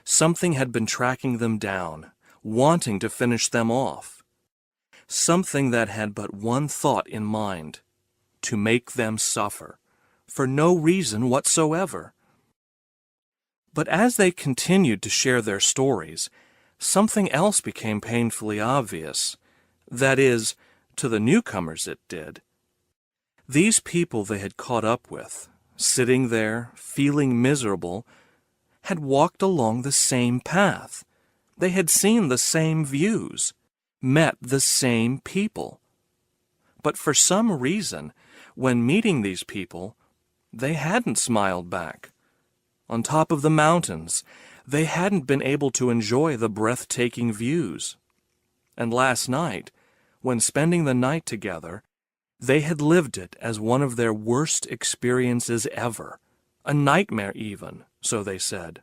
Something had been tracking them down, wanting to finish them off. Something that had but one thought in mind: to make them suffer, for no reason whatsoever. But as they continued to share their stories, something else became painfully obvious. That is, to the newcomers it did. These people they had caught up with, sitting there, feeling miserable, had walked along the same path. They had seen the same views, met the same people. But for some reason, when meeting these people, they hadn't smiled back. On top of the mountains, they hadn't been able to enjoy the breathtaking views. And last night, when spending the night together, they had lived it as one of their worst experiences ever, a nightmare even, so they said.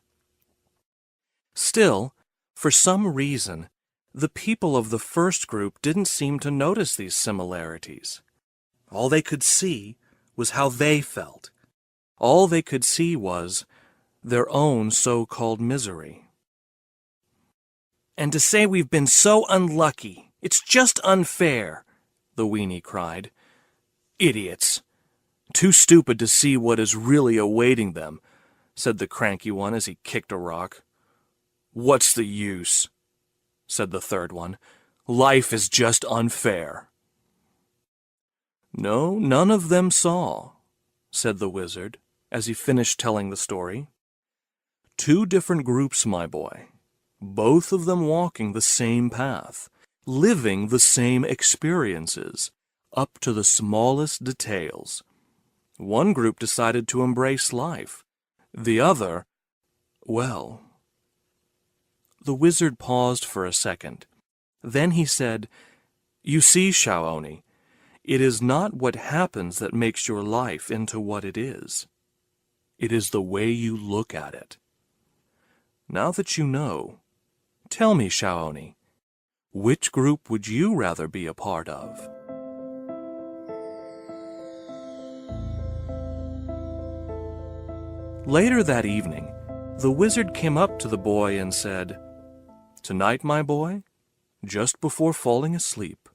Still, for some reason, the people of the first group didn't seem to notice these similarities. All they could see was how they felt. All they could see was their own so-called misery. "And to say we've been so unlucky, it's just unfair," the weenie cried. "Idiots! Too stupid to see what is really awaiting them," said the cranky one as he kicked a rock. "What's the use?" said the third one. "Life is just unfair." "No, none of them saw," said the wizard, as he finished telling the story. "Two different groups, my boy, both of them walking the same path, living the same experiences, up to the smallest details. One group decided to embrace life. The other, well..." The wizard paused for a second. Then he said, "You see, Shaoni, it is not what happens that makes your life into what it is. It is the way you look at it. Now that you know, tell me, Shaoni, which group would you rather be a part of?" Later that evening, the wizard came up to the boy and said, "Tonight, my boy, just before falling asleep,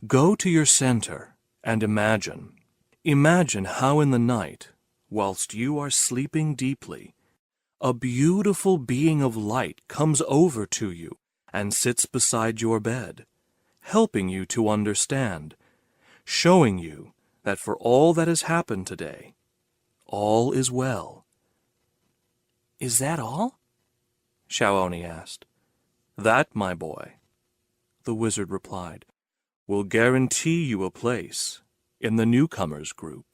go to your center and imagine how in the night, whilst you are sleeping deeply, a beautiful being of light comes over to you and sits beside your bed, helping you to understand, showing you that for all that has happened today, all is well." "Is that all?" Shaoni asked. "That, my boy," the wizard replied, "will guarantee you a place in the newcomers group."